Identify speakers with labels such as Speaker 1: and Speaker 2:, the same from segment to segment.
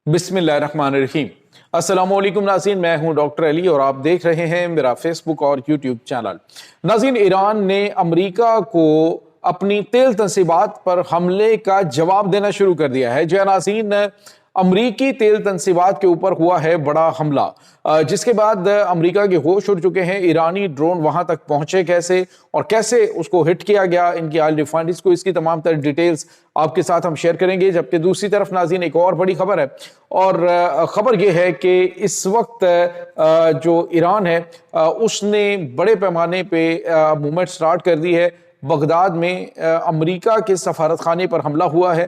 Speaker 1: بسم اللہ الرحمن الرحیم۔ السلام علیکم ناظرین، میں ہوں ڈاکٹر علی اور آپ دیکھ رہے ہیں میرا فیس بک اور یوٹیوب چینل۔ ناظرین، ایران نے امریکہ کو اپنی تیل تنصیبات پر حملے کا جواب دینا شروع کر دیا ہے۔ جی ناظرین، امریکی تیل تنصیبات کے اوپر ہوا ہے بڑا حملہ، جس کے بعد امریکہ کے ہوش اڑ چکے ہیں۔ ایرانی ڈرون وہاں تک پہنچے کیسے اور کیسے اس کو ہٹ کیا گیا، ان کی آئل ریفائنریز کو، اس کی تمام تر ڈیٹیلز آپ کے ساتھ ہم شیئر کریں گے۔ جبکہ دوسری طرف ناظرین ایک اور بڑی خبر ہے، اور خبر یہ ہے کہ اس وقت جو ایران ہے اس نے بڑے پیمانے پہ موومنٹ سٹارٹ کر دی ہے۔ بغداد میں امریکہ کے سفارت خانے پر حملہ ہوا ہے،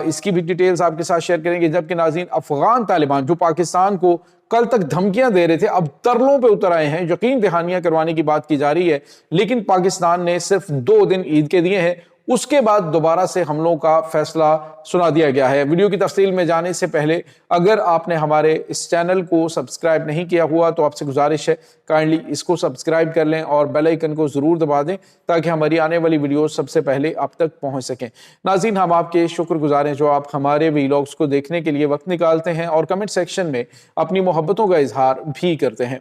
Speaker 1: اس کی بھی ڈیٹیلز آپ کے ساتھ شیئر کریں گے۔ جبکہ ناظرین، افغان طالبان جو پاکستان کو کل تک دھمکیاں دے رہے تھے، اب ترلوں پہ اتر آئے ہیں، یقین دہانیاں کروانے کی بات کی جا رہی ہے، لیکن پاکستان نے صرف 2 دن عید کے دیے ہیں، اس کے بعد دوبارہ سے حملوں کا فیصلہ سنا دیا گیا ہے۔ ویڈیو کی تفصیل میں جانے سے پہلے اگر آپ نے ہمارے اس چینل کو سبسکرائب نہیں کیا ہوا تو آپ سے گزارش ہے کائنڈلی اس کو سبسکرائب کر لیں اور بیل آئیکن کو ضرور دبا دیں تاکہ ہماری آنے والی ویڈیوز سب سے پہلے آپ تک پہنچ سکیں۔ ناظرین، ہم آپ کے شکر گزار ہیں جو آپ ہمارے ویلاگز کو دیکھنے کے لیے وقت نکالتے ہیں اور کمنٹ سیکشن میں اپنی محبتوں کا اظہار بھی کرتے ہیں۔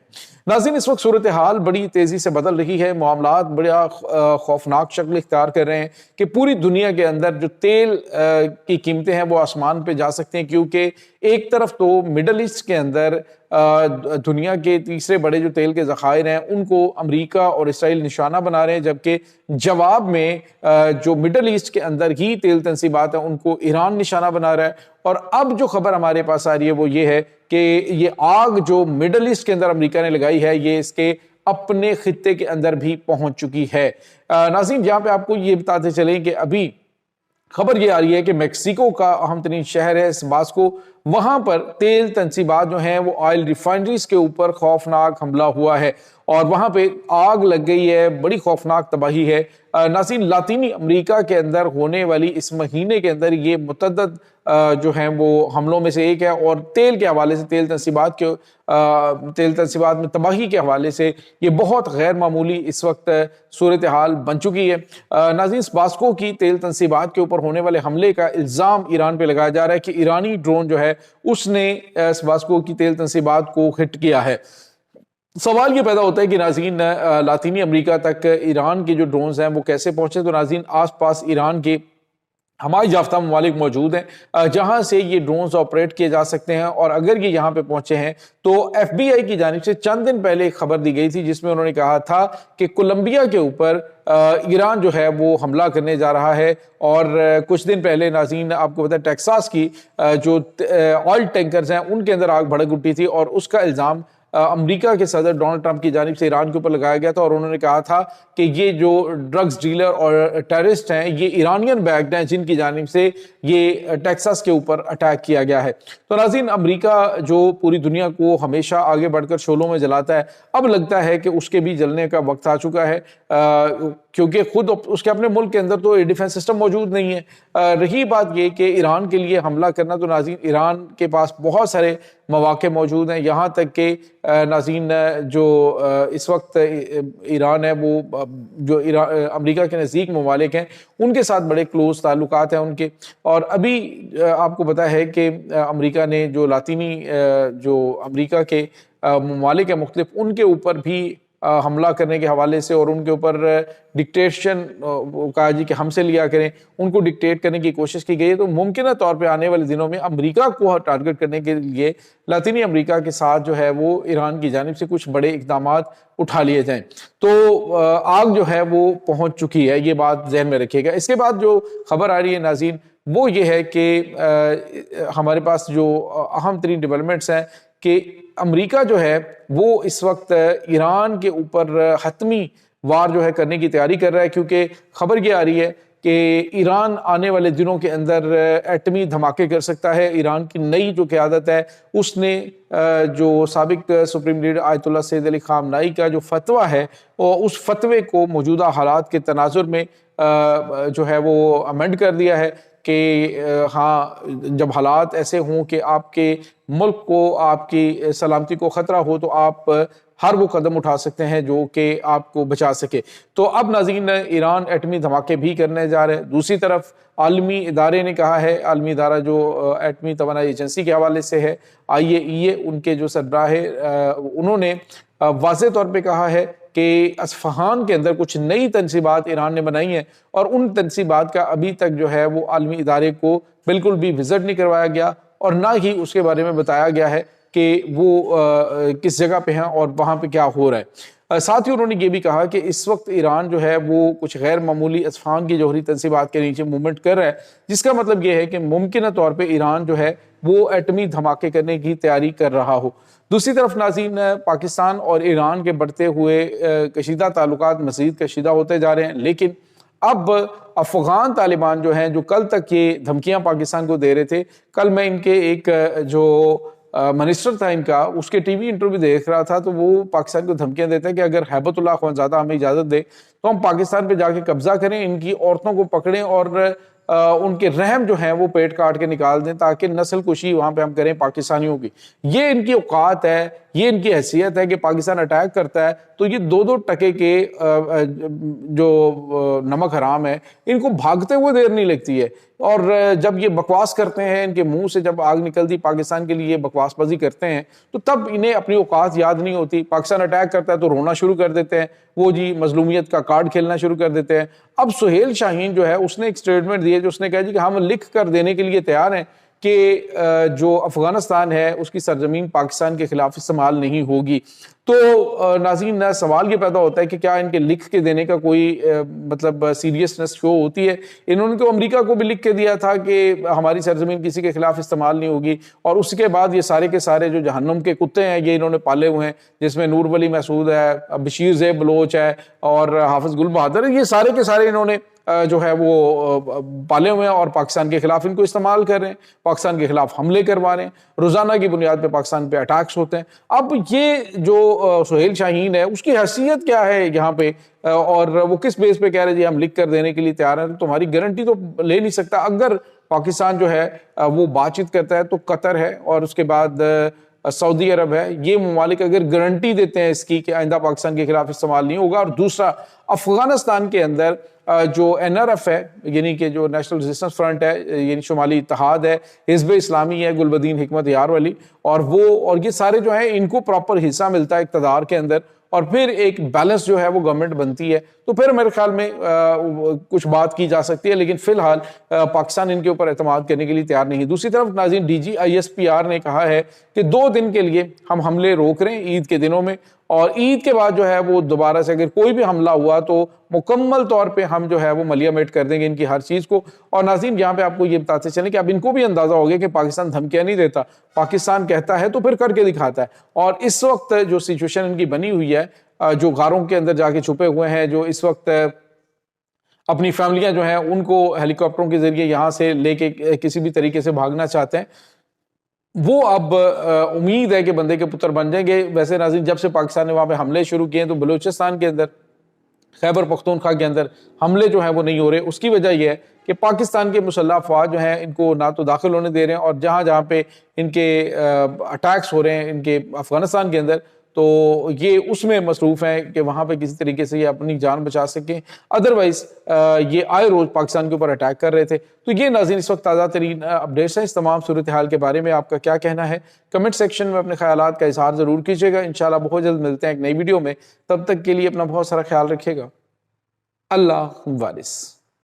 Speaker 1: ناظرین، اس وقت صورتحال بڑی تیزی سے بدل رہی ہے، معاملات بڑا خوفناک شکل اختیار کر رہے ہیں کہ پوری دنیا کے اندر جو تیل کی قیمتیں ہیں وہ آسمان پہ جا سکتے ہیں، کیونکہ ایک طرف تو مڈل ایسٹ کے اندر دنیا کے تیسرے بڑے جو تیل کے ذخائر ہیں ان کو امریکہ اور اسرائیل نشانہ بنا رہے ہیں، جبکہ جواب میں جو مڈل ایسٹ کے اندر ہی تیل تنصیبات ہیں ان کو ایران نشانہ بنا رہا ہے۔ اور اب جو خبر ہمارے پاس آ رہی ہے وہ یہ ہے کہ یہ آگ جو مڈل ایسٹ کے اندر امریکہ نے لگائی ہے یہ اس کے اپنے خطے کے اندر بھی پہنچ چکی ہے۔ ناظرین، جہاں پہ آپ کو یہ بتاتے چلیں کہ ابھی خبر یہ آ رہی ہے کہ میکسیکو کا اہم ترین شہر ہے سباسکو، وہاں پر تیل تنصیبات جو ہیں وہ آئل ریفائنریز کے اوپر خوفناک حملہ ہوا ہے اور وہاں پہ آگ لگ گئی ہے، بڑی خوفناک تباہی ہے۔ ناظرین، لاطینی امریکہ کے اندر ہونے والی اس مہینے کے اندر یہ متعدد جو ہیں وہ حملوں میں سے ایک ہے، اور تیل کے حوالے سے تیل تنصیبات میں تباہی کے حوالے سے یہ بہت غیر معمولی اس وقت صورتحال بن چکی ہے۔ ناظرین، سباسکو کی تیل تنصیبات کے اوپر ہونے والے حملے کا الزام ایران پہ لگایا جا رہا ہے کہ ایرانی ڈرون جو ہے اس نے سباسکو کی تیل تنصیبات کو ہٹ کیا ہے۔ سوال یہ پیدا ہوتا ہے کہ ناظرین، لاطینی امریکہ تک ایران کے جو ڈرونز ہیں وہ کیسے پہنچے؟ تو ناظرین، آس پاس ایران کے ہماری یافتہ ممالک موجود ہیں جہاں سے یہ ڈرونز آپریٹ کیے جا سکتے ہیں، اور اگر یہ یہاں پہ پہنچے ہیں تو ایف بی آئی کی جانب سے چند دن پہلے ایک خبر دی گئی تھی جس میں انہوں نے کہا تھا کہ کولمبیا کے اوپر ایران جو ہے وہ حملہ کرنے جا رہا ہے۔ اور کچھ دن پہلے ناظرین آپ کو پتہ ہے ٹیکساس کی جو آئل ٹینکرز ہیں ان کے اندر آگ بھڑک اٹھی تھی، اور اس کا الزام امریکہ کے صدر ڈونلڈ ٹرمپ کی جانب سے ایران کے اوپر لگایا گیا تھا، اور انہوں نے کہا تھا کہ یہ جو ڈرگز ڈیلر اور ٹیررسٹ ہیں یہ ایرانین بیکڈ ہیں جن کی جانب سے یہ ٹیکساس کے اوپر اٹیک کیا گیا ہے۔ تو ناظرین، امریکہ جو پوری دنیا کو ہمیشہ آگے بڑھ کر شعلوں میں جلاتا ہے، اب لگتا ہے کہ اس کے بھی جلنے کا وقت آ چکا ہے، کیونکہ خود اس کے اپنے ملک کے اندر تو ڈیفنس سسٹم موجود نہیں ہے۔ رہی بات یہ کہ ایران کے لیے حملہ کرنا، تو ناظرین ایران کے پاس بہت سارے مواقع موجود ہیں، یہاں تک کہ ناظرین جو اس وقت ایران ہے وہ جو امریکہ کے نزدیک ممالک ہیں ان کے ساتھ بڑے کلوز تعلقات ہیں ان کے، اور ابھی آپ کو پتہ ہے کہ امریکہ نے جو لاطینی جو امریکہ کے ممالک ہیں مختلف ان کے اوپر بھی حملہ کرنے کے حوالے سے اور ان کے اوپر ڈکٹیشن کہا جی کہ ہم سے لیا کریں، ان کو ڈکٹیٹ کرنے کی کوشش کی گئی ہے۔ تو ممکنہ طور پہ آنے والے دنوں میں امریکہ کو ٹارگٹ کرنے کے لیے لاطینی امریکہ کے ساتھ جو ہے وہ ایران کی جانب سے کچھ بڑے اقدامات اٹھا لیے جائیں۔ تو آگ جو ہے وہ پہنچ چکی ہے، یہ بات ذہن میں رکھیے گا۔ اس کے بعد جو خبر آ رہی ہے ناظرین وہ یہ ہے کہ ہمارے پاس جو اہم ترین ڈیولپمنٹس ہیں کہ امریکہ جو ہے وہ اس وقت ایران کے اوپر حتمی وار جو ہے کرنے کی تیاری کر رہا ہے، کیونکہ خبر یہ آ رہی ہے کہ ایران آنے والے دنوں کے اندر ایٹمی دھماکے کر سکتا ہے۔ ایران کی نئی جو قیادت ہے اس نے جو سابق سپریم لیڈر آیت اللہ سید علی خامنائی کا جو فتویٰ ہے اس فتوے کو موجودہ حالات کے تناظر میں جو ہے وہ امینڈ کر دیا ہے کہ ہاں جب حالات ایسے ہوں کہ آپ کے ملک کو، آپ کی سلامتی کو خطرہ ہو تو آپ ہر وہ قدم اٹھا سکتے ہیں جو کہ آپ کو بچا سکے۔ تو اب ناظرین ایران ایٹمی دھماکے بھی کرنے جا رہے ہیں۔ دوسری طرف عالمی ادارے نے کہا ہے، عالمی ادارہ جو ایٹمی توانائی ایجنسی کے حوالے سے ہے IAEA، ان کے جو سربراہ ہے انہوں نے واضح طور پہ کہا ہے کہ اصفہان کے اندر کچھ نئی تنصیبات ایران نے بنائی ہیں، اور ان تنصیبات کا ابھی تک جو ہے وہ عالمی ادارے کو بالکل بھی وزٹ نہیں کروایا گیا، اور نہ ہی اس کے بارے میں بتایا گیا ہے کہ وہ کس جگہ پہ ہیں اور وہاں پہ کیا ہو رہا ہے۔ ساتھ ہی انہوں نے یہ بھی کہا کہ اس وقت ایران جو ہے وہ کچھ غیر معمولی اصفہان کی جوہری تنصیبات کے نیچے موومنٹ کر رہا ہے، جس کا مطلب یہ ہے کہ ممکنہ طور پہ ایران جو ہے وہ ایٹمی دھماکے کرنے کی تیاری کر رہا ہو۔ دوسری طرف ناظرین پاکستان اور ایران کے بڑھتے ہوئے کشیدہ تعلقات مزید کشیدہ ہوتے جا رہے ہیں، لیکن اب افغان طالبان جو ہیں، جو کل تک یہ دھمکیاں پاکستان کو دے رہے تھے، کل میں ان کے ایک جو منسٹر تھا ان کا، اس کے ٹی وی انٹرویو دیکھ رہا تھا، تو وہ پاکستان کو دھمکیاں دیتے ہیں کہ اگر ہیبت اللہ اخونزادہ ہمیں اجازت دے تو ہم پاکستان پہ جا کے قبضہ کریں، ان کی عورتوں کو پکڑیں اور ان کے رحم جو ہیں وہ پیٹ کاٹ کے نکال دیں تاکہ نسل کشی وہاں پہ ہم کریں پاکستانیوں کی۔ یہ ان کی اوقات ہے، یہ ان کی حیثیت ہے کہ پاکستان اٹیک کرتا ہے تو یہ دو ٹکے کے جو نمک حرام ہے ان کو بھاگتے ہوئے دیر نہیں لگتی ہے، اور جب یہ بکواس کرتے ہیں، ان کے منہ سے جب آگ نکلتی پاکستان کے لیے بکواس بازی کرتے ہیں تو تب انہیں اپنی اوقات یاد نہیں ہوتی۔ پاکستان اٹیک کرتا ہے تو رونا شروع کر دیتے ہیں، وہ جی مظلومیت کا کارڈ کھیلنا شروع کر دیتے ہیں۔ اب سہیل شاہین جو ہے اس نے ایک سٹیٹمنٹ دی ہے جو اس نے کہا جی کہ ہم لکھ کر دینے کے لیے تیار ہیں کہ جو افغانستان ہے اس کی سرزمین پاکستان کے خلاف استعمال نہیں ہوگی۔ تو ناظرین سوال یہ پیدا ہوتا ہے کہ کیا ان کے لکھ کے دینے کا کوئی مطلب سیریسنس شو ہوتی ہے؟ انہوں نے تو امریکہ کو بھی لکھ کے دیا تھا کہ ہماری سرزمین کسی کے خلاف استعمال نہیں ہوگی، اور اس کے بعد یہ سارے کے سارے جو جہنم کے کتے ہیں یہ انہوں نے پالے ہوئے ہیں، جس میں نور ولی محسود ہے، بشیر زیب بلوچ ہے اور حافظ گل بہادر، یہ سارے کے سارے انہوں نے جو ہے وہ پالے ہوئے ہیں اور پاکستان کے خلاف ان کو استعمال کر رہے ہیں، پاکستان کے خلاف حملے کروا رہے ہیں، روزانہ کی بنیاد پہ پاکستان پہ اٹیکس ہوتے ہیں۔ اب یہ جو سہیل شاہین ہے اس کی حیثیت کیا ہے یہاں پہ، اور وہ کس بیس پہ کہہ رہے جی ہم لکھ کر دینے کے لیے تیار ہیں؟ تمہاری گارنٹی تو لے نہیں سکتا۔ اگر پاکستان جو ہے وہ بات چیت کرتا ہے تو قطر ہے اور اس کے بعد سعودی عرب ہے، یہ ممالک اگر گارنٹی دیتے ہیں اس کی کہ آئندہ پاکستان کے خلاف استعمال نہیں ہوگا۔ اور دوسرا، افغانستان کے اندر جو NRF ہے، یعنی کہ جو نیشنل ریزسٹنس فرنٹ ہے، یعنی شمالی اتحاد ہے، حزب اسلامی ہے گلبدین حکمت یار والی، اور یہ سارے جو ہیں ان کو پراپر حصہ ملتا ہے اقتدار کے اندر، اور پھر ایک بیلنس جو ہے وہ گورنمنٹ بنتی ہے، تو پھر میرے خیال میں کچھ بات کی جا سکتی ہے، لیکن فی الحال پاکستان ان کے اوپر اعتماد کرنے کے لیے تیار نہیں ہے۔ دوسری طرف ناظرین DG ISPR نے کہا ہے کہ 2 دن کے لیے ہم حملے روک رہے ہیں عید کے دنوں میں، اور عید کے بعد جو ہے وہ دوبارہ سے اگر کوئی بھی حملہ ہوا تو مکمل طور پہ ہم جو ہے وہ ملیامٹ کر دیں گے ان کی ہر چیز کو۔ اور ناظرین یہاں پہ آپ کو یہ بتاتے چلیں کہ اب ان کو بھی اندازہ ہو گیا کہ پاکستان دھمکیاں نہیں دیتا، پاکستان کہتا ہے تو پھر کر کے دکھاتا ہے، اور اس وقت جو سچویشن ان کی بنی ہوئی ہے، جو غاروں کے اندر جا کے چھپے ہوئے ہیں، جو اس وقت اپنی فیملیاں جو ہیں ان کو ہیلی کاپٹروں کے ذریعے یہاں سے لے کے کسی بھی طریقے سے بھاگنا چاہتے ہیں، وہ اب امید ہے کہ بندے کے پتر بن جائیں گے۔ ویسے ناظرین جب سے پاکستان نے وہاں پہ حملے شروع کیے ہیں تو بلوچستان کے اندر، خیبر پختونخوا کے اندر حملے جو ہیں وہ نہیں ہو رہے۔ اس کی وجہ یہ ہے کہ پاکستان کے مسلح افواج جو ہیں ان کو نہ تو داخل ہونے دے رہے ہیں، اور جہاں جہاں پہ ان کے اٹیکس ہو رہے ہیں ان کے افغانستان کے اندر، تو یہ اس میں مصروف ہیں کہ وہاں پہ کسی طریقے سے یہ اپنی جان بچا سکیں، ادروائز یہ آئے روز پاکستان کے اوپر اٹیک کر رہے تھے۔ تو یہ ناظرین اس وقت تازہ ترین اپڈیٹس ہیں۔ اس تمام صورتحال کے بارے میں آپ کا کیا کہنا ہے؟ کمنٹ سیکشن میں اپنے خیالات کا اظہار ضرور کیجیے گا۔ انشاءاللہ بہت جلد ملتے ہیں ایک نئی ویڈیو میں، تب تک کے لیے اپنا بہت سارا خیال رکھیے گا۔ اللہ حافظ۔